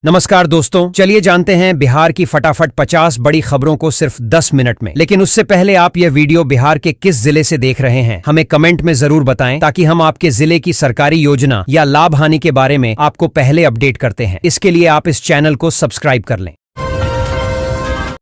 नमस्कार दोस्तों, चलिए जानते हैं बिहार की फटाफट 50 बड़ी खबरों को सिर्फ 10 मिनट में। लेकिन उससे पहले आप यह वीडियो बिहार के किस जिले से देख रहे हैं हमें कमेंट में जरूर बताएं, ताकि हम आपके जिले की सरकारी योजना या लाभ हानि के बारे में आपको पहले अपडेट करते हैं। इसके लिए आप इस चैनल को सब्सक्राइब कर लें।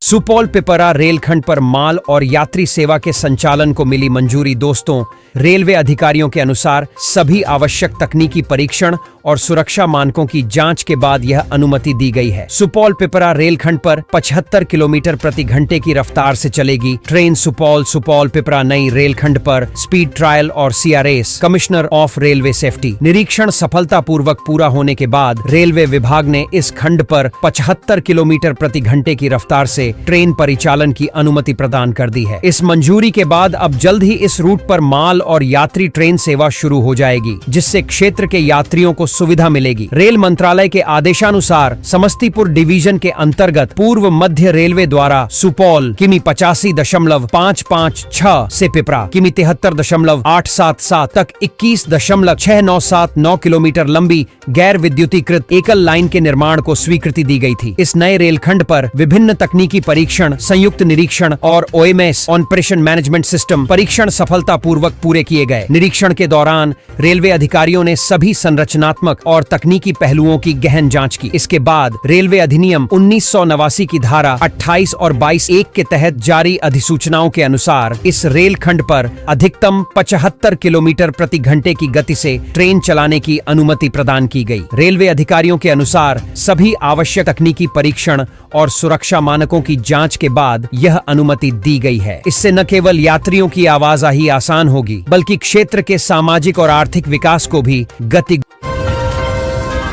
सुपौल पिपरा रेलखंड पर माल और यात्री सेवा के संचालन को मिली मंजूरी। दोस्तों, रेलवे अधिकारियों के अनुसार सभी आवश्यक तकनीकी परीक्षण और सुरक्षा मानकों की जांच के बाद यह अनुमति दी गई है। सुपौल पिपरा रेलखंड पर 75 किलोमीटर प्रति घंटे की रफ्तार से चलेगी ट्रेन। सुपौल पिपरा नई रेलखंड पर स्पीड ट्रायल और CRS commissioner of railway safety निरीक्षण सफलतापूर्वक पूरा होने के बाद रेलवे विभाग ने इस खंड पर 75 किलोमीटर प्रति घंटे की रफ्तार से ट्रेन परिचालन की अनुमति प्रदान कर दी है। इस मंजूरी के बाद अब जल्द ही इस रूट पर माल और यात्री ट्रेन सेवा शुरू हो जाएगी, जिससे क्षेत्र के यात्रियों को सुविधा मिलेगी। रेल मंत्रालय के आदेशानुसार समस्तीपुर डिवीजन के अंतर्गत पूर्व मध्य रेलवे द्वारा सुपौल किमी 85.556 से पिपरा किमी 73.877 तक 21.6979 किलोमीटर लंबी गैर विद्युतीकृत एकल लाइन के निर्माण को स्वीकृति दी गई थी। इस नए रेलखंड पर विभिन्न तकनीकी परीक्षण, संयुक्त निरीक्षण और OMS ऑपरेशन मैनेजमेंट सिस्टम परीक्षण सफलतापूर्वक पूरे किए गए। निरीक्षण के दौरान रेलवे अधिकारियों ने सभी संरचनात्मक और तकनीकी पहलुओं की गहन जांच की। इसके बाद रेलवे अधिनियम 1989 की धारा 28 और 22(1) के तहत जारी अधिसूचनाओं के अनुसार इस रेलखंड पर अधिकतम 75 किलोमीटर प्रति घंटे की गति से ट्रेन चलाने की अनुमति प्रदान की गई। रेलवे अधिकारियों के अनुसार सभी आवश्यक तकनीकी परीक्षण और सुरक्षा मानकों की जांच के बाद यह अनुमति दी गई है। इससे न केवल यात्रियों की आवाजाही आसान होगी, बल्कि क्षेत्र के सामाजिक और आर्थिक विकास को भी गति।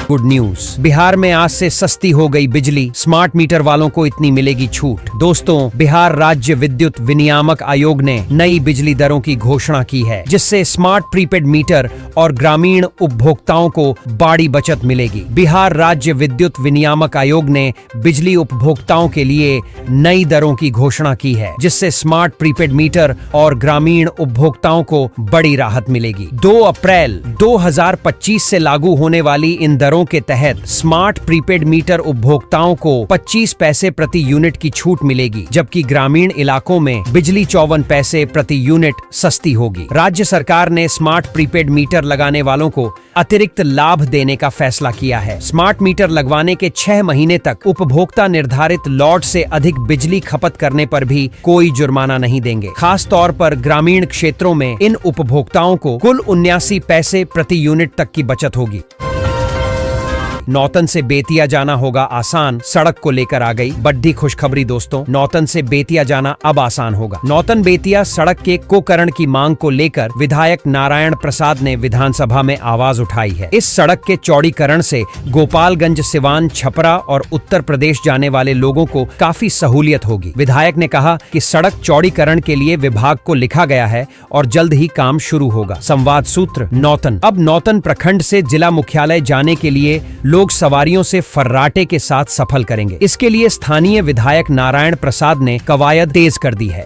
गुड न्यूज, बिहार में आज से सस्ती हो गई बिजली। स्मार्ट मीटर वालों को इतनी मिलेगी छूट। दोस्तों, बिहार राज्य विद्युत विनियामक आयोग ने नई बिजली दरों की घोषणा की है, जिससे स्मार्ट प्रीपेड मीटर और ग्रामीण उपभोक्ताओं को बड़ी बचत मिलेगी। बिहार राज्य विद्युत विनियामक आयोग ने बिजली उपभोक्ताओं के लिए नई दरों की घोषणा की है, जिससे स्मार्ट प्रीपेड मीटर और ग्रामीण उपभोक्ताओं को बड़ी राहत मिलेगी। 2 अप्रैल 2025 से लागू होने वाली इन दरों के तहत स्मार्ट प्रीपेड मीटर उपभोक्ताओं को 25 पैसे प्रति यूनिट की छूट मिलेगी, जबकि ग्रामीण इलाकों में बिजली 54 पैसे प्रति यूनिट सस्ती होगी। राज्य सरकार ने स्मार्ट प्रीपेड मीटर लगाने वालों को अतिरिक्त लाभ देने का फैसला किया है। स्मार्ट मीटर लगवाने के 6 महीने तक उपभोक्ता निर्धारित लॉट से अधिक बिजली खपत करने पर भी कोई जुर्माना नहीं देंगे। खास तौर पर ग्रामीण क्षेत्रों में इन उपभोक्ताओं को कुल 79 पैसे प्रति यूनिट तक की बचत होगी। नौतन से बेतिया जाना होगा आसान, सड़क को लेकर आ गई बड़ी खुशखबरी। दोस्तों, नौतन से बेतिया जाना अब आसान होगा। नौतन बेतिया सड़क के कोकरण की मांग को लेकर विधायक नारायण प्रसाद ने विधानसभा में आवाज उठाई है। इस सड़क के चौड़ीकरण से गोपालगंज, सिवान, छपरा और उत्तर प्रदेश जाने वाले लोगों को काफी सहूलियत होगी। विधायक ने कहा कि सड़क चौड़ीकरण के लिए विभाग को लिखा गया है और जल्द ही काम शुरू होगा। संवाद सूत्र नौतन। अब नौतन प्रखंड से जिला मुख्यालय जाने के लिए लोग सवारियों से फर्राटे के साथ सफल करेंगे। इसके लिए स्थानीय विधायक नारायण प्रसाद ने कवायद तेज कर दी है।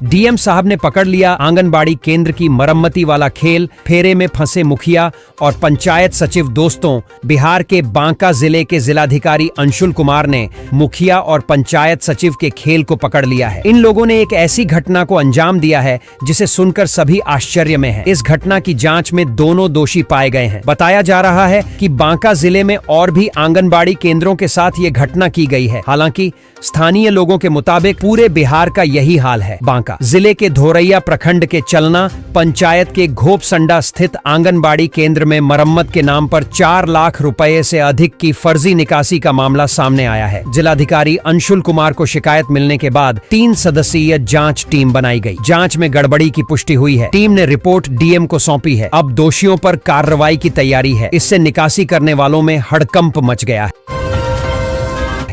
DM साहब ने पकड़ लिया आंगनबाड़ी केंद्र की मरम्मती वाला खेल। फेरे में फंसे मुखिया और पंचायत सचिव। दोस्तों, बिहार के बांका जिले के जिलाधिकारी अंशुल कुमार ने मुखिया और पंचायत सचिव के खेल को पकड़ लिया है। इन लोगों ने एक ऐसी घटना को अंजाम दिया है जिसे सुनकर सभी आश्चर्य में हैं। इस घटना की जांच में दोनों दोषी पाए गए हैं। बताया जा रहा है कि बांका जिले में और भी आंगनबाड़ी केंद्रों के साथ ये घटना की गई है। हालांकि स्थानीय लोगों के मुताबिक पूरे बिहार का यही हाल है। बांका जिले के धोरैया प्रखंड के चलना पंचायत के घोपसंडा स्थित आंगनबाड़ी केंद्र में मरम्मत के नाम पर 4 लाख रुपए से अधिक की फर्जी निकासी का मामला सामने आया है। जिलाधिकारी अंशुल कुमार को शिकायत मिलने के बाद 3 सदस्यीय जांच टीम बनाई गई। जांच में गड़बड़ी की पुष्टि हुई है। टीम ने रिपोर्ट DM को सौंपी है। अब दोषियों पर कार्रवाई की तैयारी है। इससे निकासी करने वालों में हड़कंप मच गया है।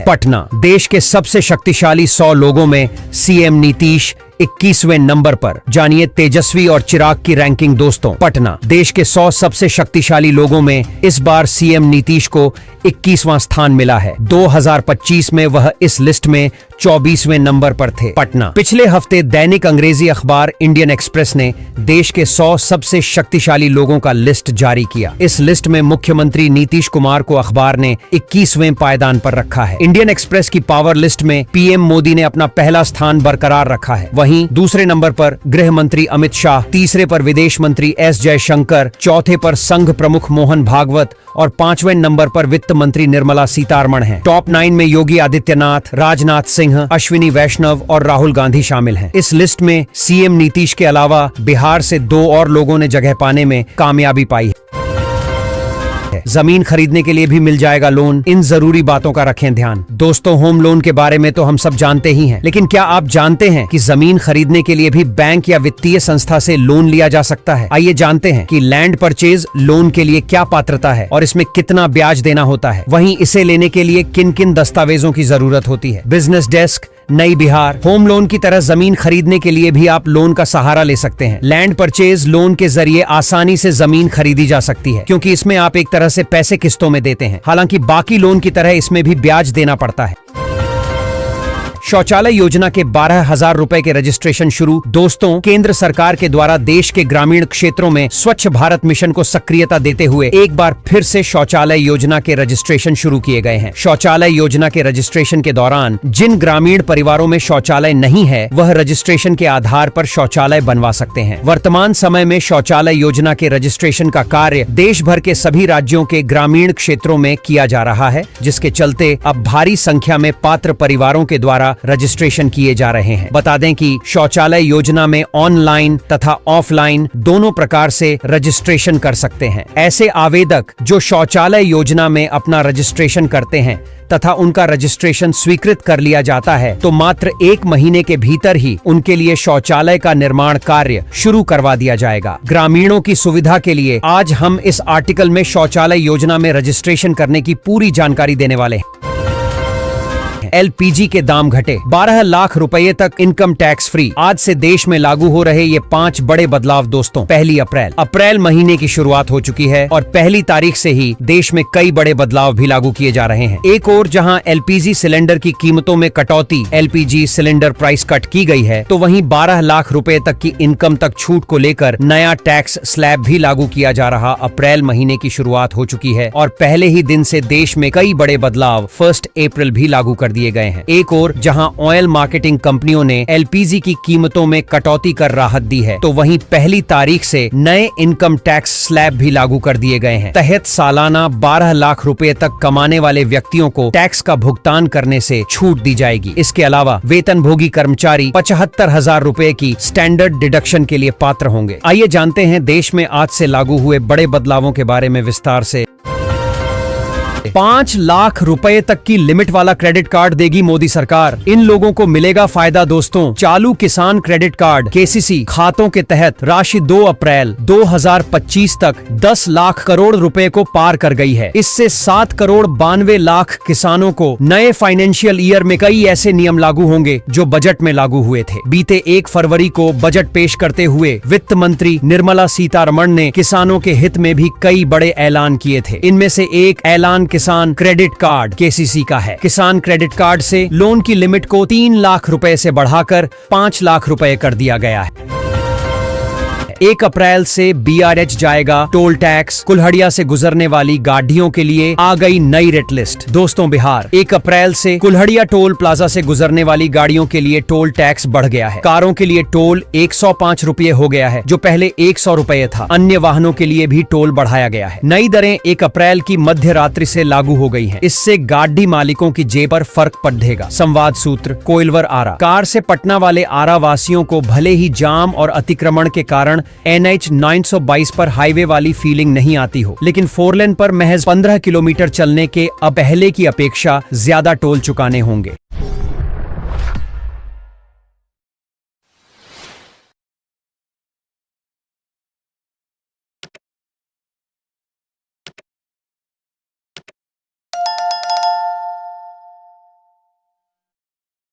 पटना, देश के सबसे शक्तिशाली 100 लोगों में CM नीतीश 21वें नंबर पर। जानिए तेजस्वी और चिराग की रैंकिंग दोस्तों। पटना देश के 100 सबसे शक्तिशाली लोगों में इस बार सीएम नीतीश को 21वां स्थान मिला है। 2025 में वह इस लिस्ट में 24वें नंबर पर थे। पटना पिछले हफ्ते दैनिक अंग्रेजी अखबार इंडियन एक्सप्रेस ने देश के 100 सबसे शक्तिशाली लोगों का लिस्ट जारी किया। इस लिस्ट में मुख्यमंत्री नीतीश कुमार को अखबार ने 21वें पायदान पर रखा है। इंडियन एक्सप्रेस की पावर लिस्ट में पीएम मोदी ने अपना पहला स्थान बरकरार रखा है। वहीं दूसरे नंबर पर गृह मंत्री अमित शाह, तीसरे पर विदेश मंत्री एस जयशंकर, चौथे पर संघ प्रमुख मोहन भागवत और 5वें नंबर पर वित्त मंत्री निर्मला सीतारमण हैं। टॉप 9 में योगी आदित्यनाथ, राजनाथ सिंह, अश्विनी वैष्णव और राहुल गांधी शामिल हैं। इस लिस्ट में सीएम नीतीश के अलावा बिहार से 2 और लोगों ने जगह पाने में कामयाबी पाई है। जमीन खरीदने के लिए भी मिल जाएगा लोन। इन जरूरी बातों का रखें ध्यान। दोस्तों, होम लोन के बारे में तो हम सब जानते ही हैं, लेकिन क्या आप जानते हैं कि जमीन खरीदने के लिए भी बैंक या वित्तीय संस्था से लोन लिया जा सकता है? आइए जानते हैं कि लैंड परचेज लोन के लिए क्या पात्रता है और इसमें कितना ब्याज देना होता है। वहीं इसे लेने के लिए किन किन दस्तावेजों की जरूरत होती है। बिजनेस डेस्क, नई बिहार। होम लोन की तरह जमीन खरीदने के लिए भी आप लोन का सहारा ले सकते हैं। लैंड परचेज लोन के जरिए आसानी से जमीन खरीदी जा सकती है, क्योंकि इसमें आप एक तरह से पैसे किस्तों में देते हैं। हालांकि बाकी लोन की तरह इसमें भी ब्याज देना पड़ता है। शौचालय योजना के 12,000 रुपए के रजिस्ट्रेशन शुरू। दोस्तों, केंद्र सरकार के द्वारा देश के ग्रामीण क्षेत्रों में स्वच्छ भारत मिशन को सक्रियता देते हुए एक बार फिर से शौचालय योजना के रजिस्ट्रेशन शुरू किए गए हैं। शौचालय योजना के रजिस्ट्रेशन के दौरान जिन ग्रामीण परिवारों में शौचालय नहीं है, वह रजिस्ट्रेशन के आधार पर शौचालय बनवा सकते हैं। वर्तमान समय में शौचालय योजना के रजिस्ट्रेशन का कार्य देश भर के सभी राज्यों के ग्रामीण क्षेत्रों में किया जा रहा है, जिसके चलते अब भारी संख्या में पात्र परिवारों के द्वारा रजिस्ट्रेशन किए जा रहे हैं। बता दें कि शौचालय योजना में ऑनलाइन तथा ऑफलाइन दोनों प्रकार से रजिस्ट्रेशन कर सकते हैं। ऐसे आवेदक जो शौचालय योजना में अपना रजिस्ट्रेशन करते हैं तथा उनका रजिस्ट्रेशन स्वीकृत कर लिया जाता है, तो मात्र 1 महीने के भीतर ही उनके लिए शौचालय का निर्माण कार्य शुरू करवा दिया जाएगा। ग्रामीणों की सुविधा के लिए आज हम इस आर्टिकल में शौचालय योजना में रजिस्ट्रेशन करने की पूरी जानकारी देने वाले हैं। एलपीजी के दाम घटे, 12 लाख रुपए तक इनकम टैक्स फ्री। आज से देश में लागू हो रहे ये 5 बड़े बदलाव दोस्तों। 1 अप्रैल महीने की शुरुआत हो चुकी है और 1 तारीख से ही देश में कई बड़े बदलाव भी लागू किए जा रहे हैं। एक और जहां एलपीजी सिलेंडर की कीमतों में कटौती, एलपीजी सिलेंडर प्राइस कट की गई है, तो वहीं 12 लाख रुपए तक की इनकम तक छूट को लेकर नया टैक्स स्लैब भी लागू किया जा रहा। अप्रैल महीने की शुरुआत हो चुकी है और पहले ही दिन से देश में कई बड़े बदलाव 1 अप्रैल भी लागू कर दिए गए हैं। एक और जहां ऑयल मार्केटिंग कंपनियों ने एलपीजी की कीमतों में कटौती कर राहत दी है, तो वहीं 1 तारीख से नए इनकम टैक्स स्लैब भी लागू कर दिए गए हैं। तहत सालाना 12 लाख रुपए तक कमाने वाले व्यक्तियों को टैक्स का भुगतान करने से छूट दी जाएगी। इसके अलावा वेतनभोगी कर्मचारी 75,000 रुपए की स्टैंडर्ड डिडक्शन के लिए पात्र होंगे। आइए जानते हैं देश में आज से लागू हुए बड़े बदलावों के बारे में विस्तार से। 5 लाख रुपए तक की लिमिट वाला क्रेडिट कार्ड देगी मोदी सरकार। इन लोगों को मिलेगा फायदा दोस्तों। चालू किसान क्रेडिट कार्ड केसीसी खातों के तहत राशि 2 अप्रैल 2025 तक 10 लाख करोड़ रुपए को पार कर गई है। इससे 7 करोड़ 92 लाख किसानों को नए फाइनेंशियल ईयर में कई ऐसे नियम लागू होंगे जो बजट में लागू हुए थे। बीते 1 फरवरी को बजट पेश करते हुए वित्त मंत्री निर्मला सीतारमण ने किसानों के हित में भी कई बड़े ऐलान किए थे। इनमें से एक ऐलान किसान क्रेडिट कार्ड केसीसी का है। किसान क्रेडिट कार्ड से लोन की लिमिट को 3 लाख रुपए से बढ़ाकर 5 लाख रुपए कर दिया गया है। 1 अप्रैल से बीआरएच जाएगा टोल टैक्स। कुल्हड़िया से गुजरने वाली गाड़ियों के लिए आ गई नई रेट लिस्ट। दोस्तों, बिहार 1 अप्रैल से कुल्हड़िया टोल प्लाजा से गुजरने वाली गाड़ियों के लिए टोल टैक्स बढ़ गया है। कारों के लिए टोल 105 रुपए हो गया है, जो पहले 100 रुपए था। अन्य वाहनों के लिए भी टोल बढ़ाया गया है। नई दरें 1 अप्रैल की मध्य रात्रि से लागू हो गई हैं। इससे गाड़ी मालिकों की जेब पर फर्क पड़ेगा। संवाद सूत्र कोइलवर आरा। कार से पटना वाले आरा वासियों को भले ही जाम और अतिक्रमण के कारण NH 922 पर हाईवे वाली फीलिंग नहीं आती हो, लेकिन 4 लेन पर महज 15 किलोमीटर चलने के अब पहले की अपेक्षा ज्यादा टोल चुकाने होंगे।